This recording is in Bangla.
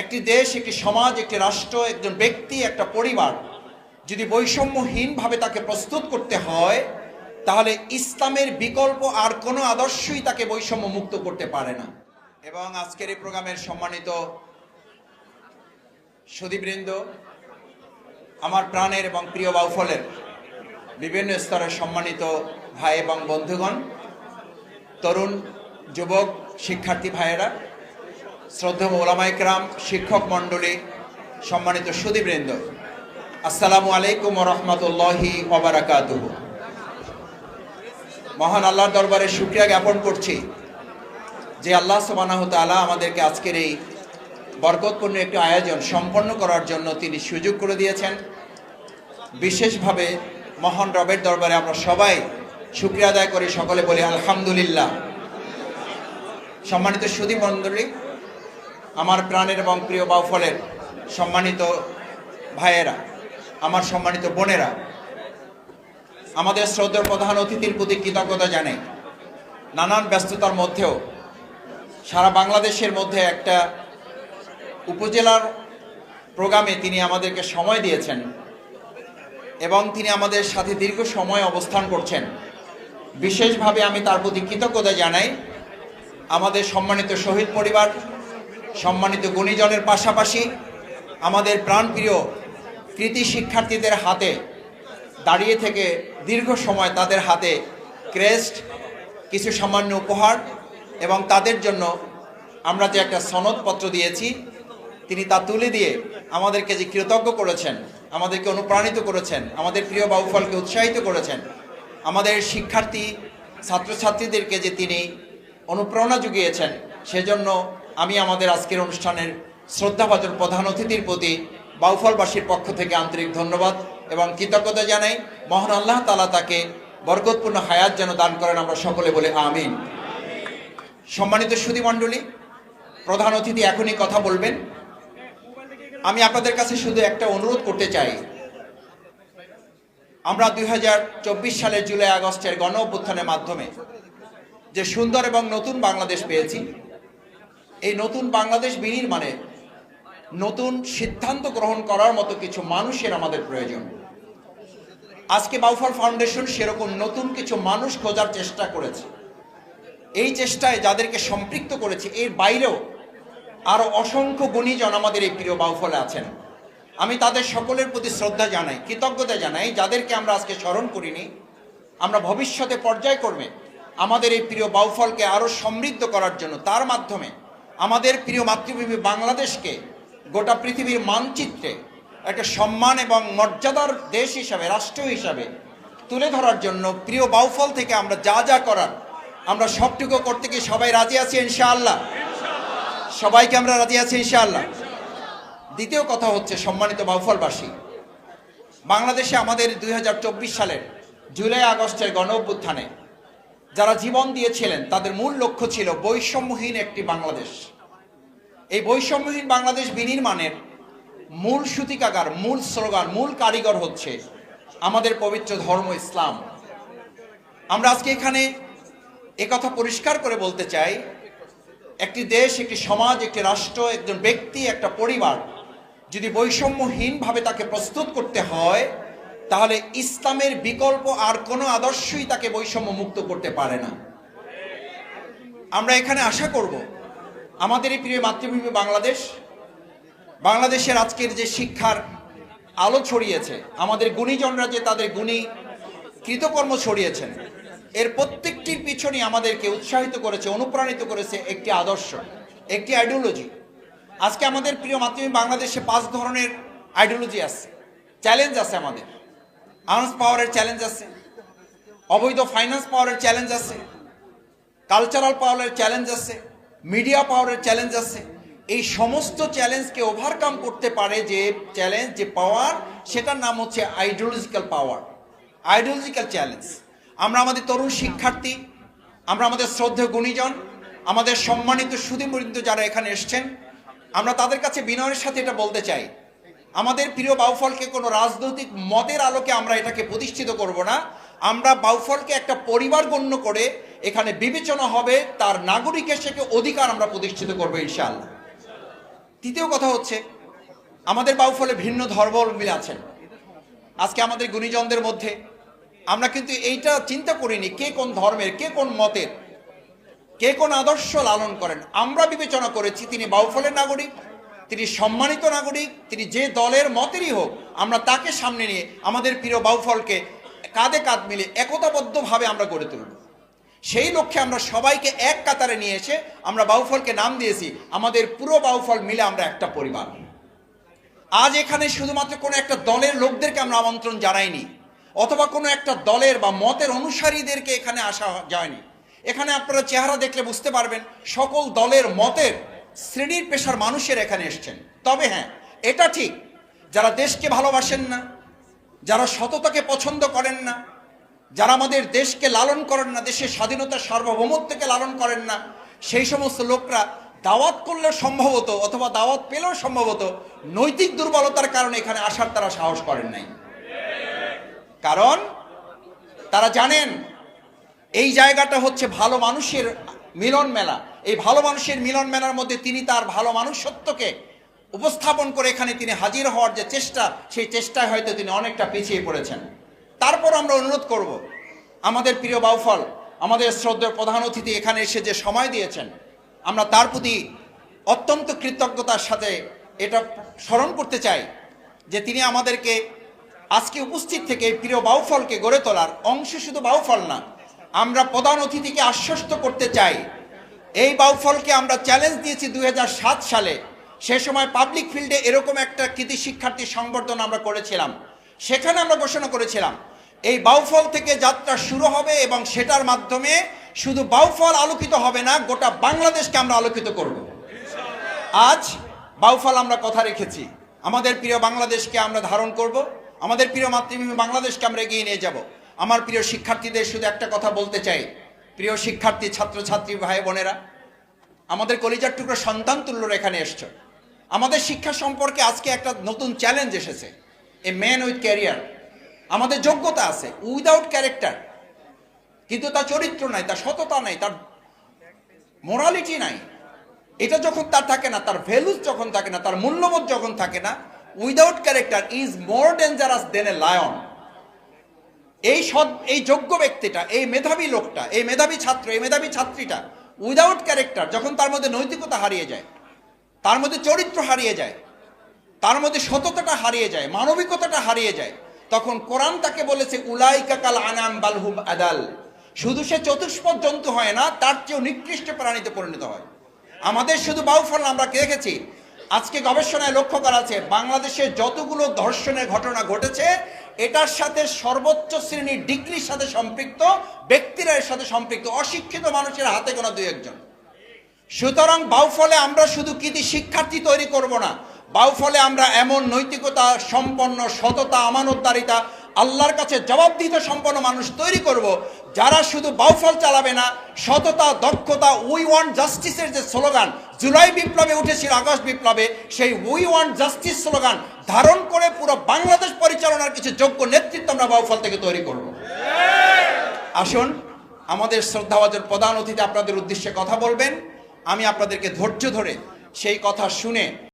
একটি দেশ, একটি সমাজ, একটি রাষ্ট্র, একজন ব্যক্তি, একটা পরিবার যদি বৈষম্যহীনভাবে তাকে প্রস্তুত করতে হয়, তাহলে ইসলামের বিকল্প আর কোনো আদর্শই তাকে বৈষম্য মুক্ত করতে পারে না। এবং আজকের এই প্রোগ্রামের সম্মানিত সুধীবৃন্দ, আমার প্রাণের এবং প্রিয় বাউফলের বিভিন্ন স্তরের সম্মানিত ভাই এবং বন্ধুগণ, তরুণ যুবক শিক্ষার্থী ভাইয়েরা, শ্রদ্ধেয় ওলামায়ে কেরাম, শিক্ষক মণ্ডলী, সম্মানিত সুধীবৃন্দ, আসসালামু আলাইকুম ওয়া রাহমাতুল্লাহি ওয়া বারাকাতুহু। মহান আল্লাহর দরবারে শুকরিয়া জ্ঞাপন করছি যে আল্লাহ সুবহানাহু ওয়া তাআলা আমাদেরকে আজকের এই বরকতপূর্ণ একটি আয়োজন সম্পন্ন করার জন্য তিনি সুযোগ করে দিয়েছেন। বিশেষভাবে মহান রবের দরবারে আমরা সবাই শুকরিয়া আদায় করি, সকলে বলি আলহামদুলিল্লাহ। সম্মানিত সুধী মণ্ডলী, আমার প্রাণের এবং প্রিয় বাউফলের সম্মানিত ভাইয়েরা, আমার সম্মানিত বোনেরা, আমাদের শ্রদ্ধেয় প্রধান অতিথির প্রতি কৃতজ্ঞতা জানাই। নানান ব্যস্ততার মধ্যেও সারা বাংলাদেশের মধ্যে একটা উপজেলার প্রোগ্রামে তিনি আমাদেরকে সময় দিয়েছেন এবং তিনি আমাদের সাথে দীর্ঘ সময় অবস্থান করছেন। বিশেষভাবে আমি তার প্রতি কৃতজ্ঞতা জানাই। আমাদের সম্মানিত শহীদ পরিবার, সম্মানিত গুণীজনের পাশাপাশি আমাদের প্রাণপ্রিয় কৃতি শিক্ষার্থীদের হাতে দাঁড়িয়ে থেকে দীর্ঘ সময় তাদের হাতে ক্রেস্ট, কিছু সামান্য উপহার এবং তাদের জন্য আমরা যে একটা সনদপত্র দিয়েছি, তিনি তা তুলে দিয়ে আমাদেরকে যে কৃতজ্ঞ করেছেন, আমাদেরকে অনুপ্রাণিত করেছেন, আমাদের প্রিয় বাউফলকে উৎসাহিত করেছেন, আমাদের শিক্ষার্থী ছাত্রছাত্রীদেরকে যে তিনি অনুপ্রেরণা জুগিয়েছেন, সেজন্য আমি আমাদের আজকের অনুষ্ঠানের শ্রদ্ধাভাজন প্রধান অতিথির প্রতি বাউফলবাসীর পক্ষ থেকে আন্তরিক ধন্যবাদ এবং কৃতজ্ঞতা জানাই। মহান আল্লাহ তাআলা তাকে বরকতপূর্ণ হায়াত যেন দান করেন, আমরা সকলে বলে আমিন। সম্মানিত সুধী মণ্ডলী, প্রধান অতিথি এখনই কথা বলবেন। আমি আপনাদের কাছে শুধু একটা অনুরোধ করতে চাই। আমরা 2024 সালের জুলাই আগস্টের গণ অভ্যুত্থানের মাধ্যমে যে সুন্দর এবং নতুন বাংলাদেশ পেয়েছি, এই নতুন বাংলাদেশ বিনির্মাণে নতুন সিদ্ধান্ত গ্রহণ করার মতো কিছু মানুষের আমাদের প্রয়োজন। আজকে বাউফল ফাউন্ডেশন সেরকম নতুন কিছু মানুষ খোঁজার চেষ্টা করেছে। এই চেষ্টায় যাদেরকে সম্পৃক্ত করেছে, এর বাইরেও আরো অসংখ্য গুণীজন আমাদের এই প্রিয় বাউফলে আছেন। আমি তাদের সকলের প্রতি শ্রদ্ধা জানাই, কৃতজ্ঞতা জানাই। যাদেরকে আমরা আজকে স্মরণ করিনি, আমরা ভবিষ্যতে পর্যায়ক্রমে আমাদের এই প্রিয় বাউফলকে আরো সমৃদ্ধ করার জন্য, তার মাধ্যমে আমাদের প্রিয় মাতৃভূমি বাংলাদেশকে গোটা পৃথিবীর মানচিত্রে একটা সম্মান এবং মর্যাদার দেশ হিসাবে, রাষ্ট্র হিসাবে তুলে ধরার জন্য প্রিয় বাউফল থেকে আমরা যা যা করার, আমরা সবটুকু করতে কি সবাই রাজি আছি ইনশাআল্লাহ? সবাইকে আমরা রাজি আছি ইনশাআল্লাহ। দ্বিতীয় কথা হচ্ছে, সম্মানিত বাউফলবাসী, বাংলাদেশে আমাদের 2024 সালের জুলাই আগস্টের গণ অভ্যুত্থানে যারা জীবন দিয়েছিলেন, তাদের মূল লক্ষ্য ছিল বৈষম্যহীন একটি বাংলাদেশ। এই বৈষম্যহীন বাংলাদেশ বিনির্মাণের মূল সূতিকাগার, মূল স্লোগান, মূল কারিগর হচ্ছে আমাদের পবিত্র ধর্ম ইসলাম। আমরা আজকে এখানে একথা পরিষ্কার করে বলতে চাই, একটি দেশ, একটি সমাজ, একটি রাষ্ট্র, একজন ব্যক্তি, একটা পরিবার যদি বৈষম্যহীনভাবে তাকে প্রস্তুত করতে হয়, তাহলে ইসলামের বিকল্প আর কোনো আদর্শই তাকে বৈষম্য মুক্ত করতে পারে না। আমরা এখানে আশা করব আমাদের এই প্রিয় মাতৃভূমি বাংলাদেশের আজকের যে শিক্ষার আলো ছড়িয়েছে, আমাদের গুণীজনরা যে তাদের গুণী কৃতকর্ম ছড়িয়েছেন, এর প্রত্যেকটির পিছনে আমাদেরকে উৎসাহিত করেছে, অনুপ্রাণিত করেছে একটি আদর্শ, একটি আইডিওলজি। আজকে আমাদের প্রিয় মাতৃভূমি বাংলাদেশে 5 ধরনের আইডিওলজি আছে, চ্যালেঞ্জ আছে। আমাদের আর্মস পাওয়ারের চ্যালেঞ্জ আছে, অবৈধ ফাইন্যান্স পাওয়ারের চ্যালেঞ্জ আছে, কালচারাল পাওয়ারের চ্যালেঞ্জ আছে, মিডিয়া পাওয়ারের চ্যালেঞ্জ আছে। এই সমস্ত চ্যালেঞ্জকে ওভারকাম করতে পারে যে চ্যালেঞ্জ, যে পাওয়ার, সেটার নাম হচ্ছে আইডিওলজিক্যাল পাওয়ার, আইডিওলজিক্যাল চ্যালেঞ্জ। আমরা আমাদের তরুণ শিক্ষার্থী, আমরা আমাদের শ্রদ্ধেয় গুণীজন, আমাদের সম্মানিত সুধীবৃন্দ যারা এখানে এসছেন, আমরা তাদের কাছে বিনয়ের সাথে এটা বলতে চাই, আমাদের প্রিয় বাউফলকে কোনো রাজনৈতিক মতের আলোকে আমরা এটাকে প্রতিষ্ঠিত করব না। আমরা বাউফলকে একটা পরিবার গণ্য করে এখানে বিবেচনা হবে, তার নাগরিক হিসেবে অধিকার আমরা প্রতিষ্ঠিত করবো ইনশাআল্লাহ। তৃতীয় কথা হচ্ছে, আমাদের বাউফলে ভিন্ন ধর্মাবলম্বী আছেন। আজকে আমাদের গুণীজনদের মধ্যে আমরা কিন্তু এইটা চিন্তা করিনি কে কোন ধর্মের, কে কোন মতের, কে কোন আদর্শ লালন করেন। আমরা বিবেচনা করেছি তিনি বাউফলের নাগরিক, তিনি সম্মানিত নাগরিক, তিনি যে দলের মতেরই হোক, আমরা তাকে সামনে নিয়ে আমাদের প্রিয় বাউফলকে কাঁধে কাঁধ মিলে একতাবদ্ধভাবে আমরা গড়ে তুলব। সেই লক্ষ্যে আমরা সবাইকে এক কাতারে নিয়ে এসে আমরা বাউফলকে নাম দিয়েছি আমাদের পুরো বাউফল মিলে আমরা একটা পরিবার। আজ এখানে শুধুমাত্র কোনো একটা দলের লোকদেরকে আমরা আমন্ত্রণ জানাইনি, অথবা কোনো একটা দলের বা মতের অনুসারীদেরকে এখানে আসা যায়নি। এখানে আপনারা চেহারা দেখলে বুঝতে পারবেন সকল দলের মতের শ্রেণীর পেশার মানুষের এখানে এসছেন। তবে হ্যাঁ, এটা ঠিক, যারা দেশকে ভালোবাসেন না, যারা সততাকে পছন্দ করেন না, যারা আমাদের দেশকে লালন করেন না, দেশের স্বাধীনতা সার্বভৌমত্বকে লালন করেন না, সেই সমস্ত লোকরা দাওয়াত করলেও সম্ভবত অথবা দাওয়াত পেলেও সম্ভবত নৈতিক দুর্বলতার কারণে এখানে আসার তারা সাহস করেন নাই। কারণ তারা জানেন এই জায়গাটা হচ্ছে ভালো মানুষের মিলন মেলা। এই ভালো মানুষের মিলন মেলার মধ্যে তিনি তার ভালো মানুষত্বকে উপস্থাপন করে এখানে তিনি হাজির হওয়ার যে চেষ্টা, সেই চেষ্টায় হয়তো তিনি অনেকটা পিছিয়ে পড়েছেন। তারপর আমরা অনুরোধ করব, আমাদের প্রিয় বাউফল, আমাদের শ্রদ্ধেয় প্রধান অতিথি এখানে এসে যে সময় দিয়েছেন, আমরা তার প্রতি অত্যন্ত কৃতজ্ঞতার সাথে এটা স্মরণ করতে চাই যে তিনি আমাদেরকে আজকে উপস্থিত থেকে প্রিয় বাউফলকে গড়ে তোলার অংশ, শুধু বাউফল না, আমরা প্রধান অতিথিকে আশ্বস্ত করতে চাই এই বাউফলকে আমরা চ্যালেঞ্জ দিয়েছি 2007 সালে। সে সময় পাবলিক ফিল্ডে এরকম একটা কৃতি শিক্ষার্থী সংবর্ধনা আমরা করেছিলাম। সেখানে আমরা ঘোষণা করেছিলাম এই বাউফল থেকে যাত্রা শুরু হবে এবং সেটার মাধ্যমে শুধু বাউফল আলোকিত হবে না, গোটা বাংলাদেশকে আমরা আলোকিত করব। আজ বাউফল আমরা কথা রেখেছি, আমাদের প্রিয় বাংলাদেশকে আমরা ধারণ করব, আমাদের প্রিয় মাতৃভূমি বাংলাদেশকে আমরা এগিয়ে নিয়ে যাব। আমার প্রিয় শিক্ষার্থীদের শুধু একটা কথা বলতে চাই, প্রিয় শিক্ষার্থী ছাত্রছাত্রী ভাই বোনেরা, আমাদের কলিজার টুকরো সন্তান তুল্যরা এখানে এসছো। আমাদের শিক্ষা সম্পর্কে আজকে একটা নতুন চ্যালেঞ্জ এসেছে, এ ম্যান উইথ ক্যারিয়ার। আমাদের যোগ্যতা আছে উইদাউট ক্যারেক্টার, কিন্তু তার চরিত্র নাই, তার সততা নাই, তার মোরালিটি নাই। এটা যখন তার থাকে না, তার ভ্যালুস যখন থাকে না, তার মূল্যবোধ যখন থাকে না, without character is more dangerous then a lion. এই যোগ্য ব্যক্তিটা, এই মেধাবী লোকটা, এই মেধাবী ছাত্র, এই মেধাবী ছাত্রীটা উইদাউট ক্যারেক্টার, যখন তার মধ্যে নৈতিকতা হারিয়ে যায়, তার মধ্যে চরিত্র হারিয়ে যায়, তার মধ্যে সততাটা হারিয়ে যায়, মানবিকতাটা হারিয়ে যায়, তখন কোরআন তাকে বলেছে উলাইকা কাল আনাম বাল হুম আদাল। শুধু সে চতুষ্পদ জন্তু হয় না, তার চেয়েও নিকৃষ্ট প্রাণীতে পরিণত হয়। আমাদের শুধু বাউফল আমরা দেখেছি, আজকে গবেষণায় লক্ষ্য করা আছে বাংলাদেশে যতগুলো ধর্ষণের ঘটনা ঘটেছে এটার সাথে সর্বোচ্চ শ্রেণীর ডিগ্রির সাথে সম্পৃক্ত ব্যক্তিরা, এর সাথে সম্পৃক্ত অশিক্ষিত মানুষের হাতে গোনা 2-1 জন। সুতরাং বাউফলে আমরা শুধু কৃতি শিক্ষার্থী তৈরি করব না, বাউফলে আমরা এমন নৈতিকতা সম্পন্ন, সততা, আমানতদারিতা, আল্লাহর কাছে জবাবদিহিতা সম্পন্ন মানুষ তৈরি করব, যারা শুধু বাউফল চালাবে না, সততা, দক্ষতা, উই ওয়ান্ট জাস্টিসের যে স্লোগান জুলাই বিপ্লবে উঠেছিল, আগস্ট বিপ্লবে, সেই উই ওয়ান্ট জাস্টিস স্লোগান ধারণ করে পুরো বাংলাদেশ পরিচালনার কিছু যোগ্য নেতৃত্ব আমরা বাউফল থেকে তৈরি করব। আসুন, আমাদের শ্রদ্ধাভাজন প্রধান অতিথি আপনাদের উদ্দেশ্যে কথা বলবেন, আমি আপনাদেরকে ধৈর্য ধরে সেই কথা শুনে